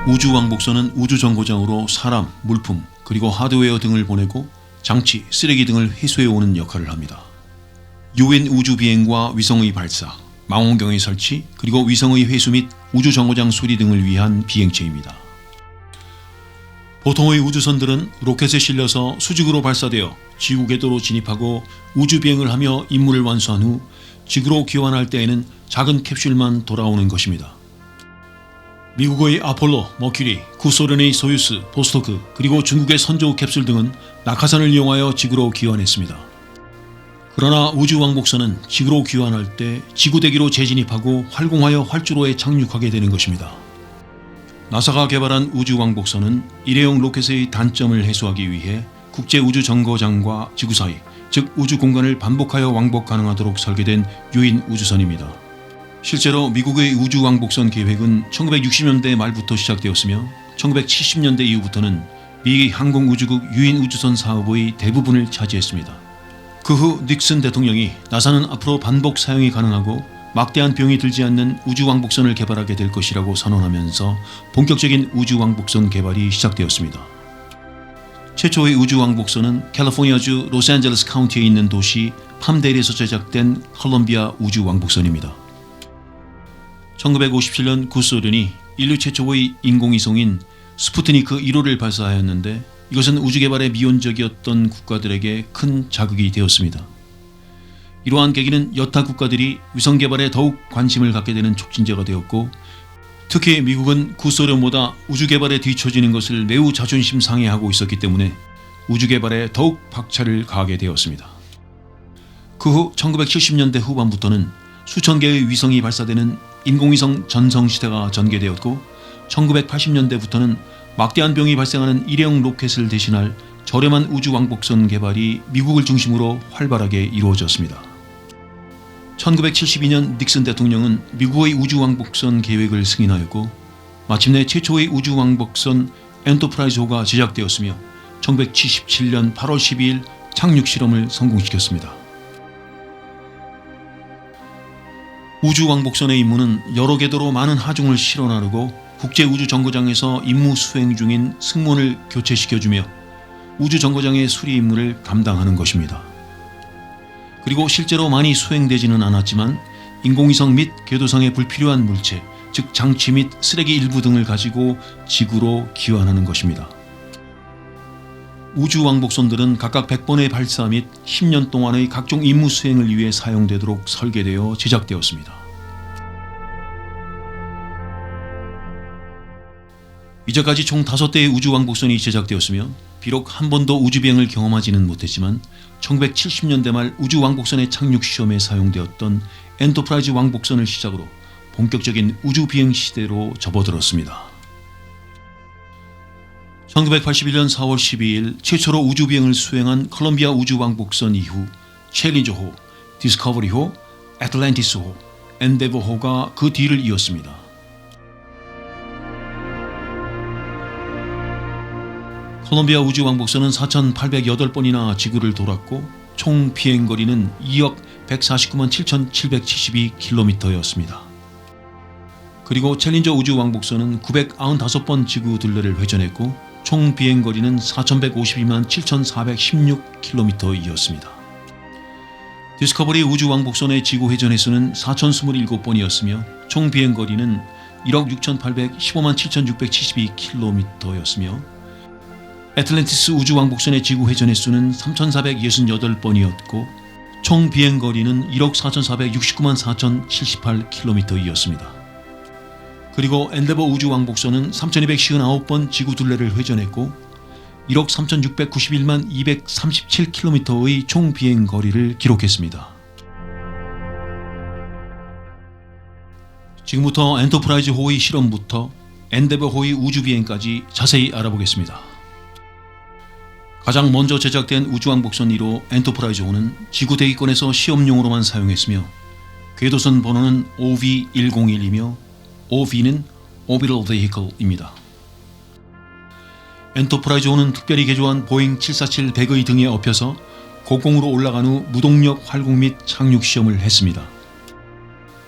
우주왕복선은 우주정거장으로 사람, 물품, 그리고 하드웨어 등을 보내고 장치, 쓰레기 등을 회수해오는 역할을 합니다. 유인 우주비행과 위성의 발사, 망원경의 설치, 그리고 위성의 회수 및 우주정거장 수리 등을 위한 비행체입니다. 보통의 우주선들은 로켓에 실려서 수직으로 발사되어 지구 궤도로 진입하고 우주비행을 하며 임무를 완수한 후 지구로 귀환할 때에는 작은 캡슐만 돌아오는 것입니다. 미국의 아폴로, 머큐리, 구소련의 소유스, 보스토크, 그리고 중국의 선조 캡슐 등은 낙하산을 이용하여 지구로 귀환했습니다. 그러나 우주왕복선은 지구로 귀환할 때 지구대기로 재진입하고 활공하여 활주로에 착륙하게 되는 것입니다. 나사가 개발한 우주왕복선은 일회용 로켓의 단점을 해소하기 위해 국제우주정거장과 지구 사이, 즉 우주 공간을 반복하여 왕복 가능하도록 설계된 유인 우주선입니다. 실제로 미국의 우주왕복선 계획은 1960년대 말부터 시작되었으며 1970년대 이후부터는 미 항공우주국 유인 우주선 사업의 대부분을 차지했습니다. 그 후 닉슨 대통령이 나사는 앞으로 반복 사용이 가능하고 막대한 비용이 들지 않는 우주왕복선을 개발하게 될 것이라고 선언하면서 본격적인 우주왕복선 개발이 시작되었습니다. 최초의 우주왕복선은 캘리포니아주 로스앤젤레스 카운티에 있는 도시 팜데일에서 제작된 콜롬비아 우주왕복선입니다. 1957년 구소련이 인류 최초의 인공위성인 스푸트니크 1호를 발사하였는데 이것은 우주개발에 미온적이었던 국가들에게 큰 자극이 되었습니다. 이러한 계기는 여타 국가들이 위성개발에 더욱 관심을 갖게 되는 촉진제가 되었고 특히 미국은 구소련보다 우주개발에 뒤처지는 것을 매우 자존심 상해하고 있었기 때문에 우주개발에 더욱 박차를 가하게 되었습니다. 그 후 1970년대 후반부터는 수천 개의 위성이 발사되는 인공위성 전성시대가 전개되었고 1980년대부터는 막대한 비용이 발생하는 일회용 로켓을 대신할 저렴한 우주왕복선 개발이 미국을 중심으로 활발하게 이루어졌습니다. 1972년 닉슨 대통령은 미국의 우주왕복선 계획을 승인하였고 마침내 최초의 우주왕복선 엔터프라이즈호가 제작되었으며 1977년 8월 12일 착륙 실험을 성공시켰습니다. 우주왕복선의 임무는 여러 궤도로 많은 하중을 실어 나르고 국제우주정거장에서 임무 수행 중인 승무원을 교체시켜주며 우주정거장의 수리 임무를 감당하는 것입니다. 그리고 실제로 많이 수행되지는 않았지만 인공위성 및 궤도상의 불필요한 물체, 즉 장치 및 쓰레기 일부 등을 가지고 지구로 귀환하는 것입니다. 우주왕복선들은 각각 100번의 발사 및 10년 동안의 각종 임무 수행을 위해 사용되도록 설계되어 제작되었습니다. 이제까지 총 5대의 우주왕복선이 제작되었으며 비록 한 번도 우주비행을 경험하지는 못했지만 1970년대 말 우주왕복선의 착륙 시험에 사용되었던 엔터프라이즈 왕복선을 시작으로 본격적인 우주비행 시대로 접어들었습니다. 1981년 4월 12일 최초로 우주비행을 수행한 콜롬비아 우주왕복선 이후 챌린저호, 디스커버리호, 애틀랜티스호, 엔데버호가 그 뒤를 이었습니다. 콜롬비아 우주왕복선은 4,808번이나 지구를 돌았고 총 비행거리는 2억 149만 7,772km였습니다. 그리고 챌린저 우주왕복선은 995번 지구 둘레를 회전했고 총 비행거리는 4,152만 7,416km이었습니다. 디스커버리 우주왕복선의 지구 회전 횟수는 4,027번이었으며 총 비행거리는 1억 6,815만 7,672km였으며 애틀랜티스 우주왕복선의 지구 회전 횟수는 3,468번이었고 총 비행거리는 1억 4,469만 4,078km이었습니다. 그리고 엔데버 우주왕복선은 3,259번 지구 둘레를 회전했고 1억 3,691만 237km의 총 비행거리를 기록했습니다. 지금부터 엔터프라이즈호의 실험부터 엔데버호의 우주비행까지 자세히 알아보겠습니다. 가장 먼저 제작된 우주왕복선 1호 엔터프라이즈호는 지구 대기권에서 시험용으로만 사용했으며 궤도선 번호는 OV101이며 OV는 Orbital Vehicle입니다. 엔터프라이즈호는 특별히 개조한 보잉 747-100의 등에 업혀서 고공으로 올라간 후 무동력 활공 및 착륙 시험을 했습니다.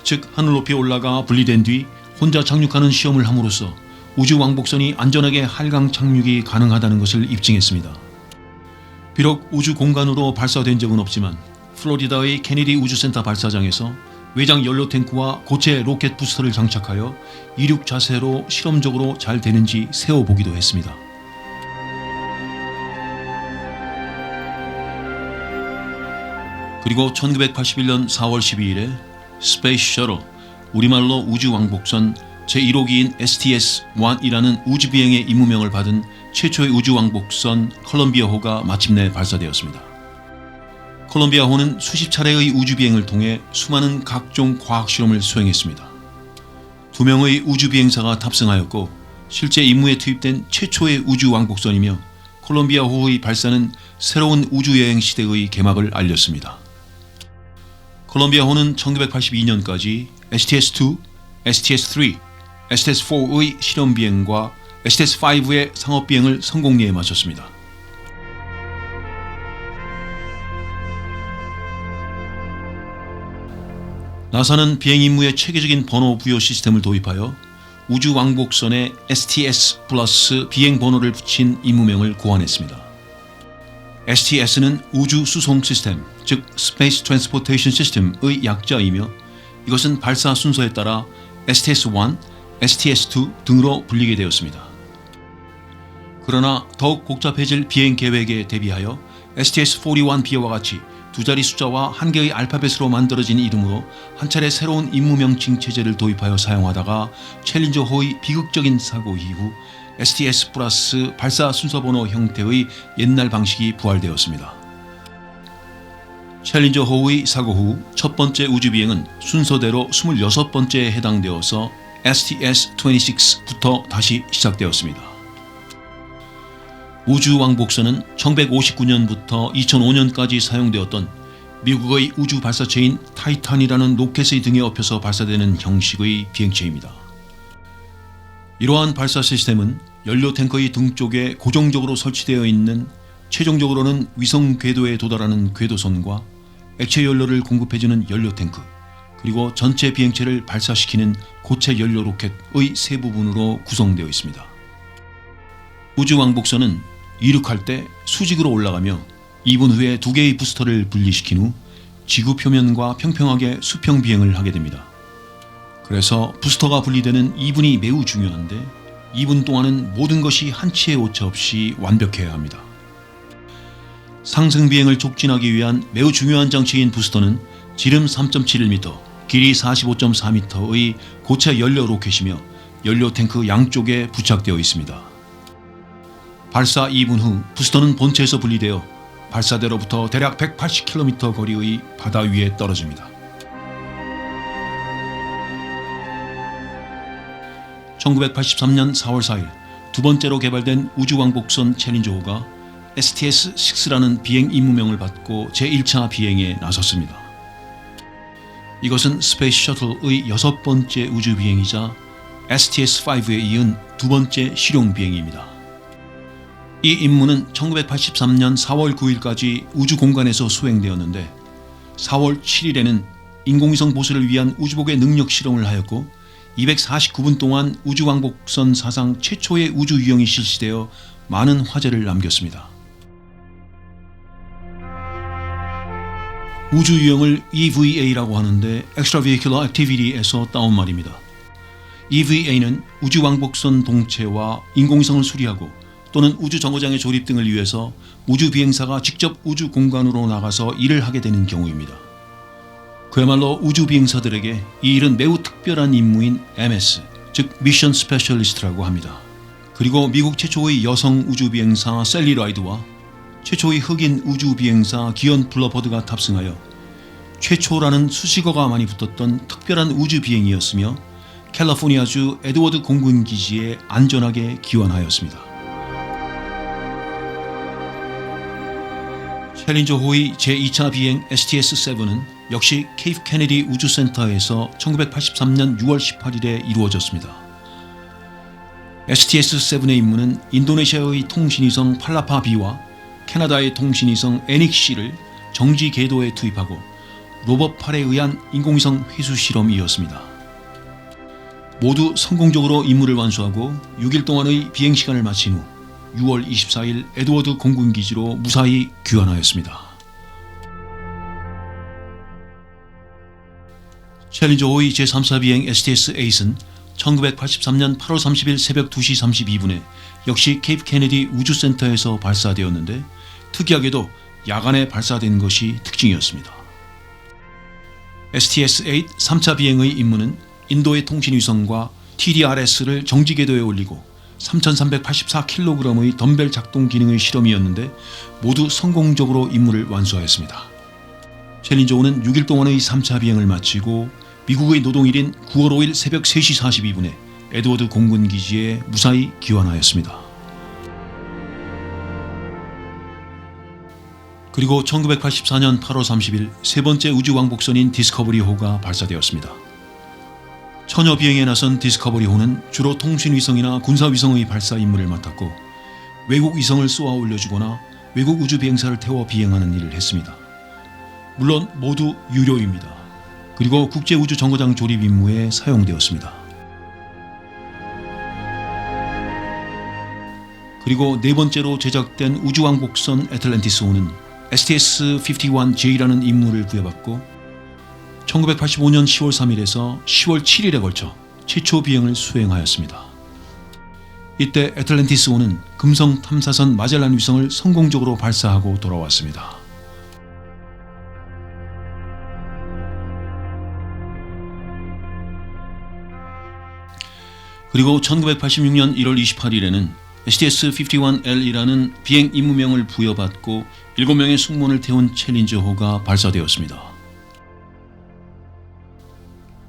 즉 하늘 높이 올라가 분리된 뒤 혼자 착륙하는 시험을 함으로써 우주 왕복선이 안전하게 한강 착륙이 가능하다는 것을 입증했습니다. 비록 우주 공간으로 발사된 적은 없지만 플로리다의 케네디 우주센터 발사장에서 외장 연료 탱크와 고체 로켓 부스터를 장착하여 이륙 자세로 실험적으로 잘 되는지 세워보기도 했습니다. 그리고 1981년 4월 12일에 스페이스 셔틀, 우리말로 우주왕복선 제1호기인 STS-1이라는 우주비행의 임무명을 받은 최초의 우주왕복선 콜럼비아호가 마침내 발사되었습니다. 콜럼비아호는 수십 차례의 우주비행을 통해 수많은 각종 과학실험을 수행했습니다. 2명의 우주비행사가 탑승하였고 실제 임무에 투입된 최초의 우주왕복선이며 콜럼비아호의 발사는 새로운 우주여행 시대의 개막을 알렸습니다. 콜럼비아호는 1982년까지 STS-2, STS-3, STS-4의 실험비행과 STS-5의 상업비행을 성공리에 마쳤습니다. 나사는 비행 임무에 체계적인 번호 부여 시스템을 도입하여 우주 왕복선에 STS 플러스 비행 번호를 붙인 임무명을 고안했습니다. STS는 우주 수송 시스템, 즉 Space Transportation System의 약자이며 이것은 발사 순서에 따라 STS-1, STS-2 등으로 불리게 되었습니다. 그러나 더욱 복잡해질 비행 계획에 대비하여 STS-41B와 같이 두 자리 숫자와 한 개의 알파벳으로 만들어진 이름으로 한 차례 새로운 임무 명칭 체제를 도입하여 사용하다가 챌린저호의 비극적인 사고 이후 STS 플러스 발사 순서번호 형태의 옛날 방식이 부활되었습니다. 챌린저호의 사고 후 첫 번째 우주비행은 순서대로 26번째에 해당되어서 STS-26부터 다시 시작되었습니다. 우주왕복선은 1959년부터 2005년까지 사용되었던 미국의 우주 발사체인 타이탄이라는 로켓의 등에 엎여서 발사되는 형식의 비행체입니다. 이러한 발사 시스템은 연료 탱커의 등 쪽에 고정적으로 설치되어 있는 최종적으로는 위성 궤도에 도달하는 궤도선과 액체 연료를 공급해주는 연료 탱크, 그리고 전체 비행체를 발사시키는 고체 연료 로켓의 세 부분으로 구성되어 있습니다. 우주왕복선은 이륙할 때 수직으로 올라가며 2분 후에 두 개의 부스터를 분리시킨 후 지구 표면과 평평하게 수평 비행을 하게 됩니다. 그래서 부스터가 분리되는 2분이 매우 중요한데 2분 동안은 모든 것이 한치의 오차 없이 완벽해야 합니다. 상승 비행을 촉진하기 위한 매우 중요한 장치인 부스터는 지름 3.71m, 길이 45.4m의 고체 연료 로켓이며 연료 탱크 양쪽에 부착되어 있습니다. 발사 2분 후 부스터는 본체에서 분리되어 발사대로부터 대략 180km 거리의 바다 위에 떨어집니다. 1983년 4월 4일 두 번째로 개발된 우주왕복선 챌린저호가 STS-6라는 비행 임무명을 받고 제1차 비행에 나섰습니다. 이것은 스페이스 셔틀의 6번째 우주 비행이자 STS-5에 이은 두 번째 실용 비행입니다. 이 임무는 1983년 4월 9일까지 우주 공간에서 수행되었는데 4월 7일에는 인공위성 보수를 위한 우주복의 능력 실험을 하였고 249분 동안 우주왕복선 사상 최초의 우주 유영이 실시되어 많은 화제를 남겼습니다. 우주 유영을 EVA라고 하는데 Extravehicular Activity에서 따온 말입니다. EVA는 우주왕복선 동체와 인공위성을 수리하고 또는 우주 정거장의 조립 등을 위해서 우주 비행사가 직접 우주 공간으로 나가서 일을 하게 되는 경우입니다. 그야말로 우주 비행사들에게 이 일은 매우 특별한 임무인 MS, 즉 미션 스페셜리스트라고 합니다. 그리고 미국 최초의 여성 우주 비행사 셀리 라이드와 최초의 흑인 우주 비행사 기언 블러버드가 탑승하여 최초라는 수식어가 많이 붙었던 특별한 우주 비행이었으며 캘리포니아주 에드워드 공군기지에 안전하게 귀환하였습니다. 챌린저호의 제2차 비행 STS-7은 역시 케이프 케네디 우주센터에서 1983년 6월 18일에 이루어졌습니다. STS-7의 임무는 인도네시아의 통신위성 팔라파-B와 캐나다의 통신위성 에닉C를 정지 궤도에 투입하고 로봇 8에 의한 인공위성 회수 실험이었습니다. 모두 성공적으로 임무를 완수하고 6일 동안의 비행시간을 마친 후 6월 24일 에드워드 공군기지로 무사히 귀환하였습니다. 챌린저 5의 제3사 비행 STS-8은 1983년 8월 30일 새벽 2시 32분에 역시 케이프 케네디 우주센터에서 발사되었는데 특이하게도 야간에 발사된 것이 특징이었습니다. STS-8 3차 비행의 임무는 인도의 통신위성과 TDRS를 정지 궤도에 올리고 3,384kg의 덤벨 작동 기능의 실험이었는데 모두 성공적으로 임무를 완수하였습니다. 챌린저 5는 6일 동안의 3차 비행을 마치고 미국의 노동일인 9월 5일 새벽 3시 42분에 에드워드 공군기지에 무사히 귀환하였습니다. 그리고 1984년 8월 30일 세 번째 우주왕복선인 디스커버리호가 발사되었습니다. 처녀 비행에 나선 디스커버리호는 주로 통신위성이나 군사위성의 발사 임무를 맡았고 외국 위성을 쏘아 올려주거나 외국 우주 비행사를 태워 비행하는 일을 했습니다. 물론 모두 유료입니다. 그리고 국제우주정거장 조립 임무에 사용되었습니다. 그리고 네 번째로 제작된 우주왕복선 애틀랜티스-5는 STS-51J라는 임무를 부여받고 1985년 10월 3일에서 10월 7일에 걸쳐 최초 비행을 수행하였습니다. 이때 애틀랜티스-5는 금성 탐사선 마젤란 위성을 성공적으로 발사하고 돌아왔습니다. 그리고 1986년 1월 28일에는 STS-51L이라는 비행 임무명을 부여받고 7명의 승무원을 태운 챌린저호가 발사되었습니다.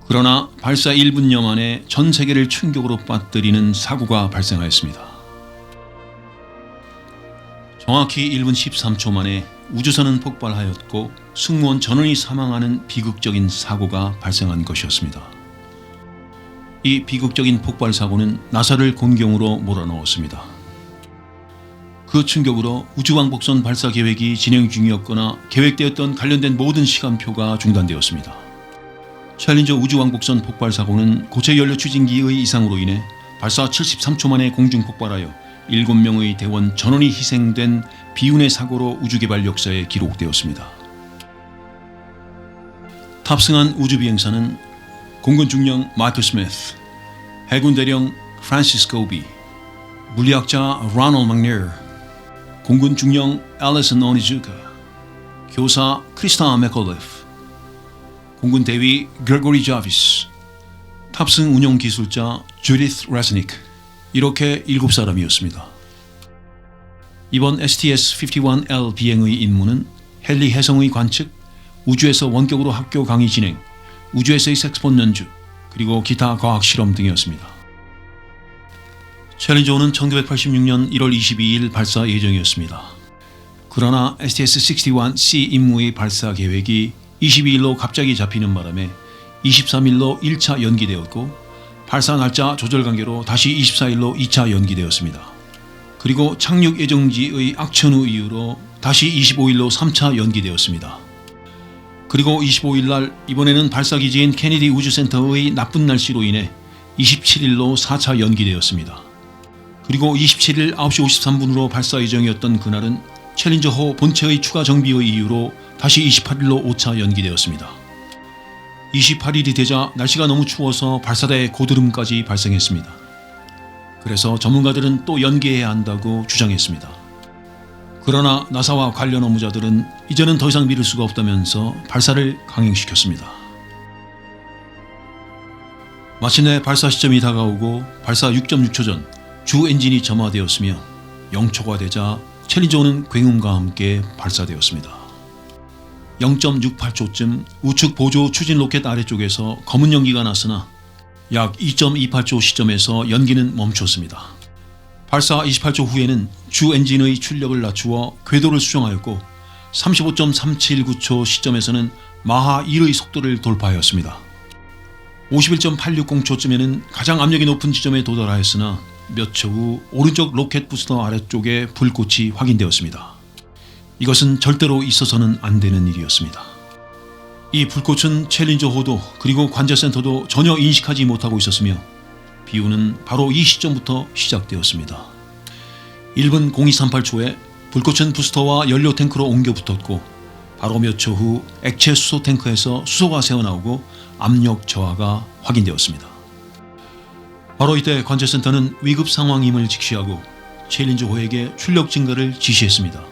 그러나 발사 1분여 만에 전 세계를 충격으로 빠뜨리는 사고가 발생하였습니다. 정확히 1분 13초 만에 우주선은 폭발하였고 승무원 전원이 사망하는 비극적인 사고가 발생한 것이었습니다. 이 비극적인 폭발 사고는 나사를 곤경으로 몰아넣었습니다. 그 충격으로 우주왕복선 발사 계획이 진행 중이었거나 계획되었던 관련된 모든 시간표가 중단되었습니다. 챌린저 우주왕복선 폭발 사고는 고체 연료 추진기의 이상으로 인해 발사 73초 만에 공중 폭발하여 7명의 대원 전원이 희생된 비운의 사고로 우주개발 역사에 기록되었습니다. 탑승한 우주비행사는 공군 중령 마이클 스미스, 해군 대령 프란시스 고비, 물리학자 로널드 맥네어, 공군 중령 앨리슨 오니주카, 교사 크리스타 맥콜리프, 공군 대위 그레고리 자비스, 탑승 운용 기술자 주디스 레스니크, 이렇게 7사람이었습니다. 이번 STS-51L 비행의 임무는 헨리 혜성의 관측, 우주에서 원격으로 학교 강의 진행, 우주에서의 색소폰 연주, 그리고 기타 과학 실험 등이었습니다. 챌린저 5는 1986년 1월 22일 발사 예정이었습니다. 그러나 STS-61C 임무의 발사 계획이 22일로 갑자기 잡히는 바람에 23일로 1차 연기되었고 발사 날짜 조절 관계로 다시 24일로 2차 연기되었습니다. 그리고 착륙 예정지의 악천후 이후로 다시 25일로 3차 연기되었습니다. 그리고 25일 날 이번에는 발사기지인 케네디 우주센터의 나쁜 날씨로 인해 27일로 4차 연기되었습니다. 그리고 27일 9시 53분으로 발사 예정이었던 그날은 챌린저호 본체의 추가 정비의 이유로 다시 28일로 5차 연기되었습니다. 28일이 되자 날씨가 너무 추워서 발사대에 고드름까지 발생했습니다. 그래서 전문가들은 또 연기해야 한다고 주장했습니다. 그러나 나사와 관련 업무자들은 이제는 더 이상 미룰 수가 없다면서 발사를 강행시켰습니다. 마침내 발사 시점이 다가오고 발사 6.6초 전 주 엔진이 점화되었으며 0초가 되자 챌린저5는 굉음과 함께 발사되었습니다. 0.68초쯤 우측 보조 추진 로켓 아래쪽에서 검은 연기가 났으나 약 2.28초 시점에서 연기는 멈췄습니다. 발사 28초 후에는 주 엔진의 출력을 낮추어 궤도를 수정하였고 35.379초 시점에서는 마하 1의 속도를 돌파하였습니다. 51.860초쯤에는 가장 압력이 높은 지점에 도달하였으나 몇 초 후 오른쪽 로켓 부스터 아래쪽에 불꽃이 확인되었습니다. 이것은 절대로 있어서는 안 되는 일이었습니다. 이 불꽃은 챌린저 호도 그리고 관제센터도 전혀 인식하지 못하고 있었으며 비운은 바로 이 시점부터 시작되었습니다. 1분 0238초에 불꽃은 부스터와 연료 탱크로 옮겨 붙었고 바로 몇 초 후 액체 수소 탱크에서 수소가 새어나오고 압력 저하가 확인되었습니다. 바로 이때 관제센터는 위급 상황임을 직시하고 챌린저호에게 출력 증가를 지시했습니다.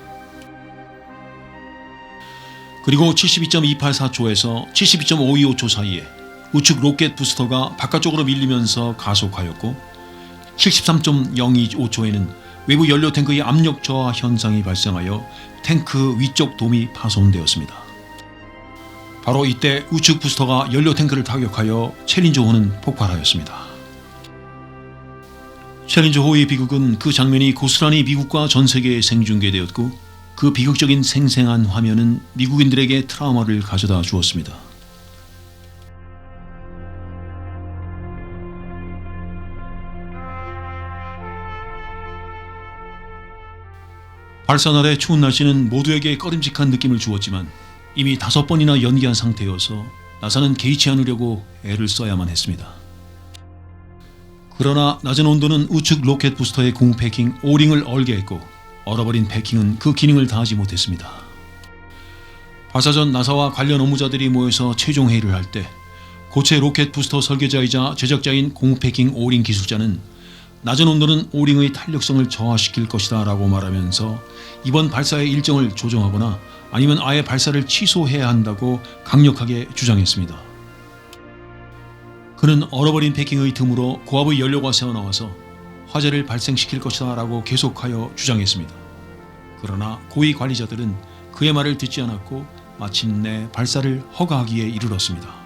그리고 72.284초에서 72.525초 사이에 우측 로켓 부스터가 바깥쪽으로 밀리면서 가속하였고 73.025초에는 외부 연료 탱크의 압력 저하 현상이 발생하여 탱크 위쪽 돔이 파손되었습니다. 바로 이때 우측 부스터가 연료 탱크를 타격하여 챌린저호는 폭발하였습니다. 챌린저호의 비극은 그 장면이 고스란히 미국과 전 세계에 생중계되었고 그 비극적인 생생한 화면은 미국인들에게 트라우마를 가져다 주었습니다. 발사 날의 추운 날씨는 모두에게 꺼림칙한 느낌을 주었지만 이미 5번이나 연기한 상태여서 나사는 개의치 않으려고 애를 써야만 했습니다. 그러나 낮은 온도는 우측 로켓 부스터의 고무 패킹 오링을 얼게 했고 얼어버린 패킹은 그 기능을 다하지 못했습니다. 발사 전 나사와 관련 업무자들이 모여서 최종 회의를 할 때 고체 로켓 부스터 설계자이자 제작자인 고무 패킹 오링 기술자는 낮은 온도는 오링의 탄력성을 저하시킬 것이다 라고 말하면서 이번 발사의 일정을 조정하거나 아니면 아예 발사를 취소해야 한다고 강력하게 주장했습니다. 그는 얼어버린 패킹의 틈으로 고압의 연료가 새어나와서 화재를 발생시킬 것이다 라고 계속하여 주장했습니다. 그러나 고위 관리자들은 그의 말을 듣지 않았고 마침내 발사를 허가하기에 이르렀습니다.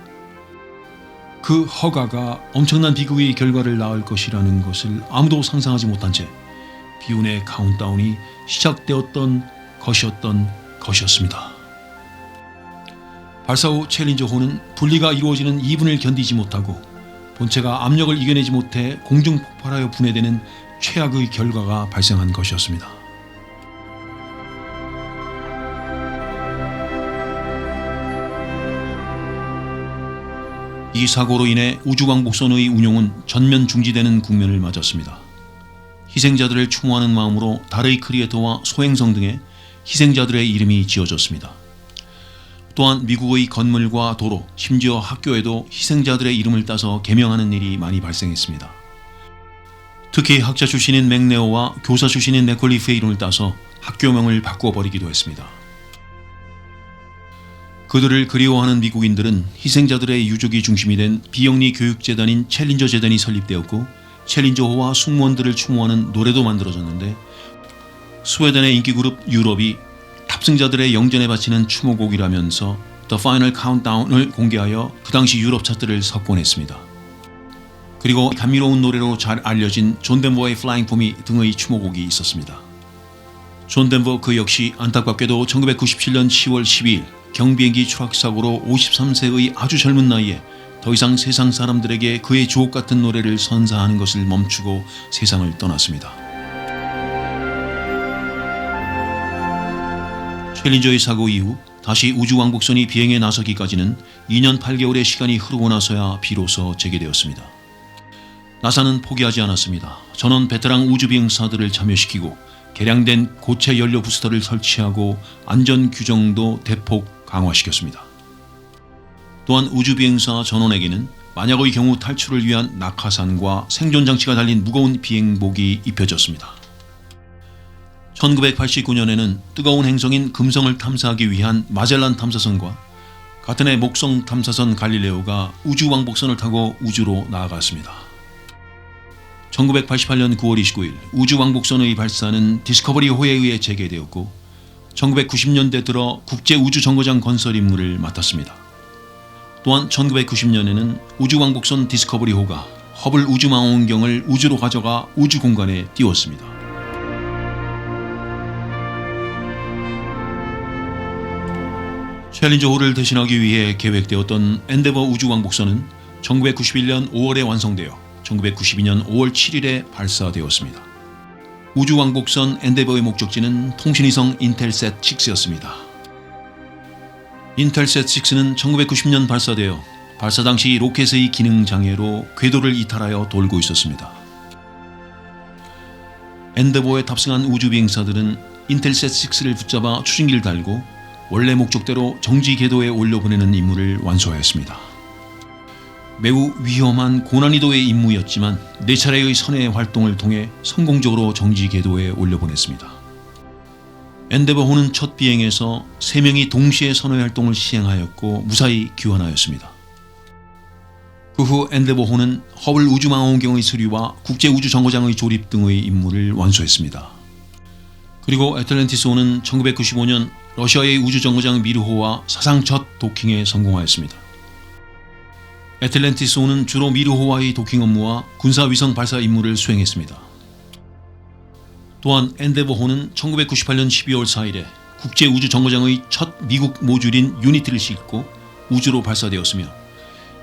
그 허가가 엄청난 비극의 결과를 낳을 것이라는 것을 아무도 상상하지 못한 채 비운의 카운트다운이 시작되었던 것이었습니다. 발사 후 챌린저호는 분리가 이루어지는 2분을 견디지 못하고 본체가 압력을 이겨내지 못해 공중 폭발하여 분해되는 최악의 결과가 발생한 것이었습니다. 이 사고로 인해 우주왕복선의 운용은 전면 중지되는 국면을 맞았습니다. 희생자들을 추모하는 마음으로 달의 크리에이터와 소행성 등의 희생자들의 이름이 지어졌습니다. 또한 미국의 건물과 도로, 심지어 학교에도 희생자들의 이름을 따서 개명하는 일이 많이 발생했습니다. 특히 학자 출신인 맥네오와 교사 출신인 네콜리프의 이름을 따서 학교명을 바꿔버리기도 했습니다. 그들을 그리워하는 미국인들은 희생자들의 유족이 중심이 된 비영리 교육재단인 챌린저 재단이 설립되었고 챌린저호와 승무원들을 추모하는 노래도 만들어졌는데 스웨덴의 인기그룹 유럽이 탑승자들의 영전에 바치는 추모곡이라면서 The Final Countdown을 공개하여 그 당시 유럽 차트를 석권했습니다. 그리고 감미로운 노래로 잘 알려진 존 덴버의 Flying For Me 등의 추모곡이 있었습니다. 존 덴버 그 역시 안타깝게도 1997년 10월 12일 경비행기 추락사고로 53세의 아주 젊은 나이에 더 이상 세상 사람들에게 그의 주옥 같은 노래를 선사하는 것을 멈추고 세상을 떠났습니다. 챌린저의 사고 이후 다시 우주왕복선이 비행에 나서기까지는 2년 8개월의 시간이 흐르고 나서야 비로소 재개되었습니다. 나사는 포기하지 않았습니다. 전원 베테랑 우주비행사들을 참여시키고 개량된 고체 연료 부스터를 설치하고 안전 규정도 대폭 강화시켰습니다. 또한 우주비행사 전원에게는 만약의 경우 탈출을 위한 낙하산과 생존장치가 달린 무거운 비행복이 입혀졌습니다. 1989년에는 뜨거운 행성인 금성을 탐사하기 위한 마젤란 탐사선과 같은 해 목성 탐사선 갈릴레오가 우주왕복선을 타고 우주로 나아갔습니다. 1988년 9월 29일 우주왕복선의 발사는 디스커버리 호에 의해 재개되었고 1990년대 들어 국제우주정거장 건설 임무를 맡았습니다. 또한 1990년에는 우주왕복선 디스커버리 호가 허블 우주망원경을 우주로 가져가 우주공간에 띄웠습니다. 챌린저호를 대신하기 위해 계획되었던 엔데버 우주왕복선은 1991년 5월에 완성되어 1992년 5월 7일에 발사되었습니다. 우주왕복선 엔데버의 목적지는 통신위성 인텔셋 6였습니다. 인텔셋 6는 1990년 발사되어 발사 당시 로켓의 기능 장애로 궤도를 이탈하여 돌고 있었습니다. 엔데버에 탑승한 우주비행사들은 인텔셋6를 붙잡아 추진기를 달고 원래 목적대로 정지 궤도에 올려보내는 임무를 완수하였습니다. 매우 위험한 고난이도의 임무였지만 4차례의 선회 활동을 통해 성공적으로 정지 궤도에 올려보냈습니다. 엔데버호는 첫 비행에서 3명이 동시에 선회 활동을 시행하였고 무사히 귀환하였습니다. 그 후 엔데버호는 허블 우주망원경의 수리와 국제우주정거장의 조립 등의 임무를 완수했습니다. 그리고 애틀랜티스호는 1995년 러시아의 우주정거장 미르호와 사상 첫 도킹에 성공하였습니다. 애틀랜티스호는 주로 미르호와의 도킹 업무와 군사위성 발사 임무를 수행했습니다. 또한 엔데버호는 1998년 12월 4일에 국제우주정거장의 첫 미국 모듈인 유니티를 싣고 우주로 발사되었으며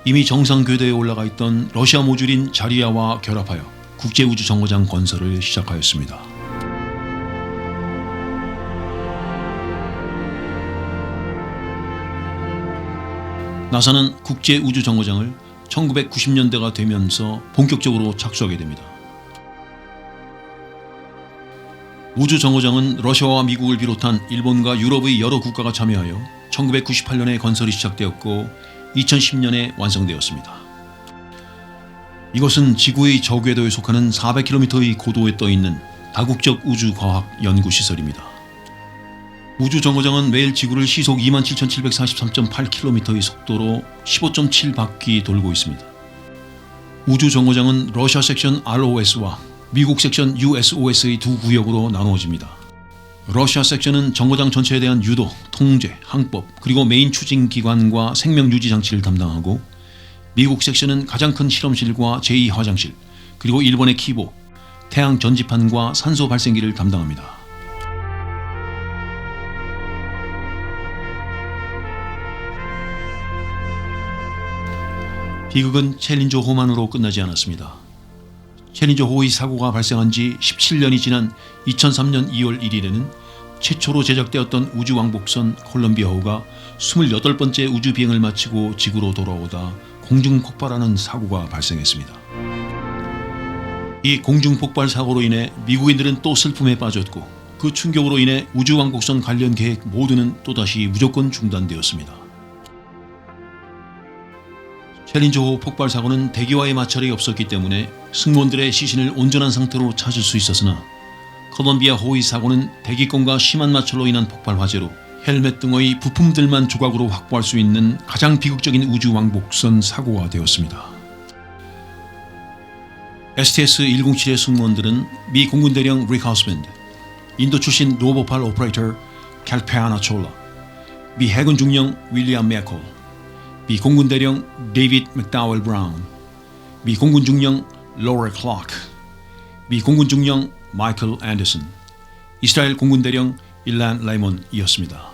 이미 정상 궤도에 올라가 있던 러시아 모듈인 자리아와 결합하여 국제우주정거장 건설을 시작하였습니다. 나사는 국제우주정거장을 1990년대가 되면서 본격적으로 착수하게 됩니다. 우주정거장은 러시아와 미국을 비롯한 일본과 유럽의 여러 국가가 참여하여 1998년에 건설이 시작되었고 2010년에 완성되었습니다. 이것은 지구의 저궤도에 속하는 400km의 고도에 떠있는 다국적 우주과학 연구시설입니다. 우주정거장은 매일 지구를 시속 27,743.8km의 속도로 15.7바퀴 돌고 있습니다. 우주정거장은 러시아 섹션 ROS와 미국 섹션 USOS의 두 구역으로 나누어집니다. 러시아 섹션은 정거장 전체에 대한 유도, 통제, 항법, 그리고 메인 추진 기관과 생명 유지 장치를 담당하고 미국 섹션은 가장 큰 실험실과 제2화장실, 그리고 일본의 키보, 태양 전지판과 산소 발생기를 담당합니다. 비극은 챌린저호만으로 끝나지 않았습니다. 챌린저호의 사고가 발생한 지 17년이 지난 2003년 2월 1일에는 최초로 제작되었던 우주왕복선 콜럼비아호가 28번째 우주비행을 마치고 지구로 돌아오다 공중폭발하는 사고가 발생했습니다. 이 공중폭발 사고로 인해 미국인들은 또 슬픔에 빠졌고 그 충격으로 인해 우주왕복선 관련 계획 모두는 또다시 무조건 중단되었습니다. 챌린저호 폭발 사고는 대기와의 마찰이 없었기 때문에 승무원들의 시신을 온전한 상태로 찾을 수 있었으나 콜럼비아 호의 사고는 대기권과 심한 마찰로 인한 폭발 화재로 헬멧 등의 부품들만 조각으로 확보할 수 있는 가장 비극적인 우주 왕복선 사고가 되었습니다. STS-107의 승무원들은 미 공군 대령 릭 하우스밴드, 인도 출신 로보팔 오퍼레이터 캘페아나 촐라, 미 해군 중령 윌리엄 맥콜, 미 공군 대령 데이비드 맥다웰 브라운, 미 공군 중령 로레 클라크, 미 공군 중령 마이클 앤더슨, 이스라엘 공군 대령 일란 레이몬이었습니다.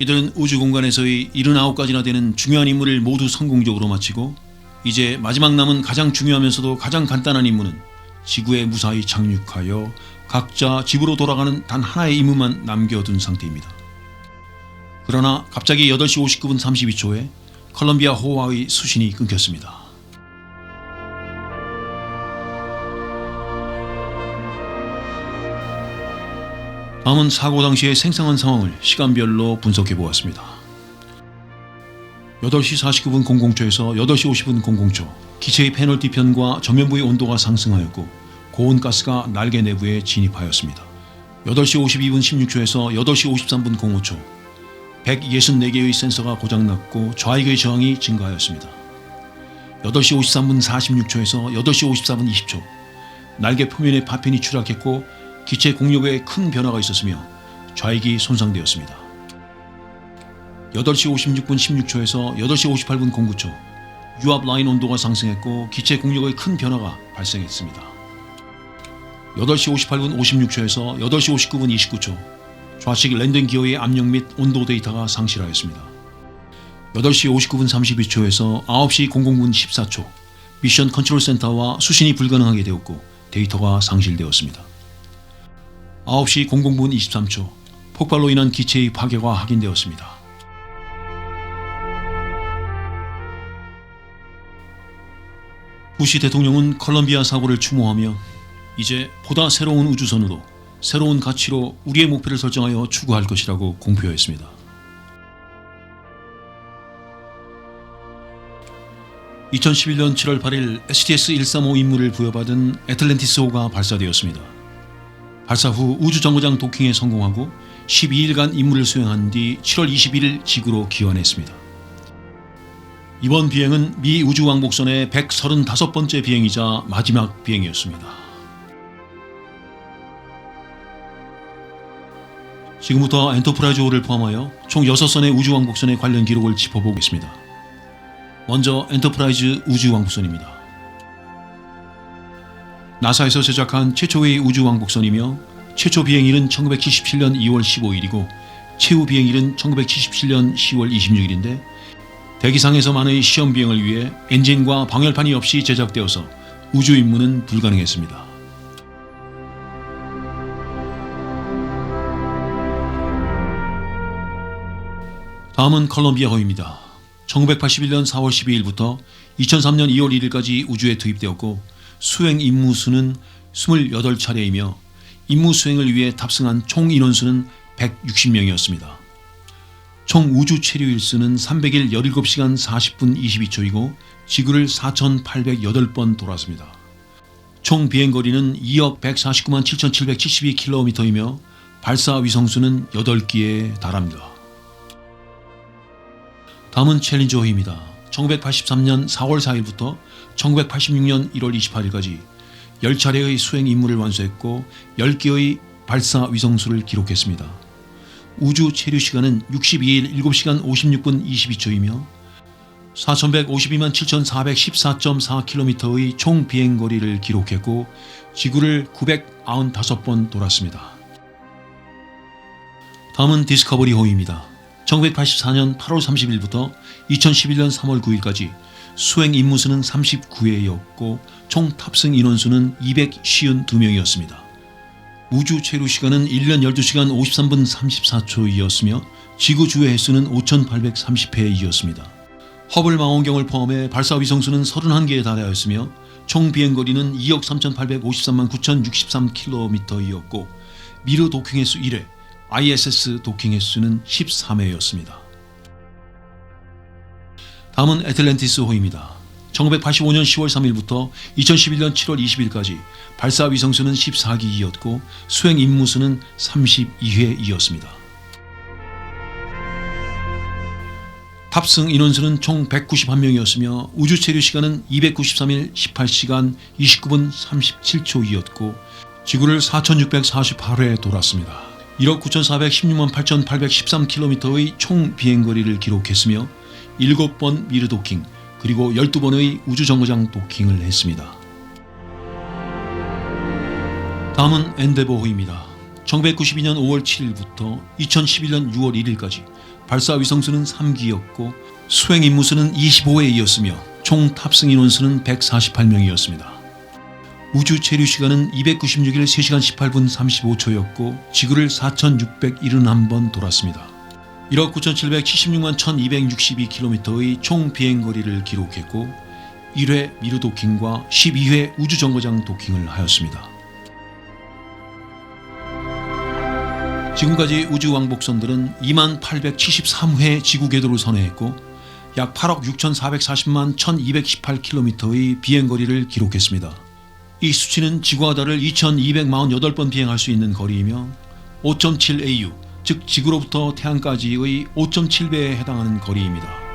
이들은 우주 공간에서의 79가지나 되는 중요한 임무를 모두 성공적으로 마치고 이제 마지막 남은 가장 중요하면서도 가장 간단한 임무는 지구에 무사히 착륙하여 각자 집으로 돌아가는 단 하나의 임무만 남겨둔 상태입니다. 그러나 갑자기 8시 59분 32초에 콜럼비아 호와의 수신이 끊겼습니다. 다음은 사고 당시의 생생한 상황을 시간별로 분석해 보았습니다. 8시 49분 00초에서 8시 50분 00초 기체의 패널 뒤편과 전면부의 온도가 상승하였고 고온 가스가 날개 내부에 진입하였습니다. 8시 52분 16초에서 8시 53분 05초 164개의 센서가 고장났고 좌익의 저항이 증가하였습니다. 8시 53분 46초에서 8시 54분 20초 날개 표면에 파편이 추락했고 기체 공력에 큰 변화가 있었으며 좌익이 손상되었습니다. 8시 56분 16초에서 8시 58분 09초 유압 라인 온도가 상승했고 기체 공력의 큰 변화가 발생했습니다. 8시 58분 56초에서 8시 59분 29초 좌측 랜딩 기어의 압력 및 온도 데이터가 상실하였습니다. 8시 59분 32초에서 9시 00분 14초 미션 컨트롤 센터와 수신이 불가능하게 되었고 데이터가 상실되었습니다. 9시 00분 23초 폭발로 인한 기체의 파괴가 확인되었습니다. 부시 대통령은 컬럼비아 사고를 추모하며 이제 보다 새로운 우주선으로 새로운 가치로 우리의 목표를 설정하여 추구할 것이라고 공표했습니다. (2011년 7월 8일) STS-135 임무를 부여받은 애틀랜티스호가 발사되었습니다. 발사 후 우주정거장 도킹에 성공하고 12일간 임무를 수행한 뒤 7월 21일 지구로 귀환했습니다. 이번 비행은 미 우주왕복선의 135번째 비행이자 마지막 비행이었습니다. 지금부터 엔터프라이즈5를 포함하여 총 6선의 우주왕복선의 관련 기록을 짚어보겠습니다. 먼저 엔터프라이즈 우주왕복선입니다. 나사에서 제작한 최초의 우주왕복선이며 최초 비행일은 1977년 2월 15일이고 최후 비행일은 1977년 10월 26일인데 대기상에서만의 시험 비행을 위해 엔진과 방열판이 없이 제작되어서 우주 임무는 불가능했습니다. 다음은 컬럼비아호입니다. 1981년 4월 12일부터 2003년 2월 1일까지 우주에 투입되었고 수행 임무 수는 28차례이며 임무 수행을 위해 탑승한 총 인원수는 160명이었습니다. 총 우주 체류 일수는 300일 17시간 40분 22초이고 지구를 4,808번 돌았습니다. 총 비행거리는 2억 149만 7,772km이며 발사 위성수는 8기에 달합니다. 다음은 챌린저호입니다. 1983년 4월 4일부터 1986년 1월 28일까지 10차례의 수행 임무를 완수했고 10개의 발사 위성수를 기록했습니다. 우주 체류 시간은 62일 7시간 56분 22초이며 4,152만 7,414.4km의 총 비행거리를 기록했고 지구를 995번 돌았습니다. 다음은 디스커버리호입니다. 1984년 8월 30일부터 2011년 3월 9일까지 수행 임무수는 39회였고 총 탑승 인원수는 252명이었습니다. 우주 체류 시간은 1년 12시간 53분 34초이었으며 지구 주회 횟수는 5,830회이었습니다. 허블 망원경을 포함해 발사 위성수는 31개에 달하였으며 총 비행거리는 2억 3,853만 9,063km이었고 미르 도킹 횟수 1회, ISS 도킹 횟수는 13회였습니다. 다음은 애틀랜티스호입니다. 1985년 10월 3일부터 2011년 7월 20일까지 발사 위성수는 14기이었고 수행 임무수는 32회이었습니다. 탑승 인원수는 총 191명이었으며 우주 체류 시간은 293일 18시간 29분 37초이었고 지구를 4,648회 돌았습니다. 1억 9,416만 8,813km의 총 비행거리를 기록했으며 7번 미르 도킹 그리고 12번의 우주정거장 도킹을 했습니다. 다음은 엔데버호입니다. 1992년 5월 7일부터 2011년 6월 1일까지 발사 위성수는 3기였고 수행 임무수는 25회이었으며 총 탑승 인원수는 148명이었습니다. 우주 체류 시간은 296일 3시간 18분 35초였고 지구를 4,671번 돌았습니다. 1억 9,776만 1,262km의 총 비행거리를 기록했고 1회 미르 도킹과 12회 우주정거장 도킹을 하였습니다. 지금까지 우주왕복선들은 2873회 지구 궤도를 선회했고 약 8억 6,440만 1,218km의 비행거리를 기록했습니다. 이 수치는 지구와 달을 2,248번 비행할 수 있는 거리이며 5.7AU, 즉 지구로부터 태양까지의 5.7배에 해당하는 거리입니다.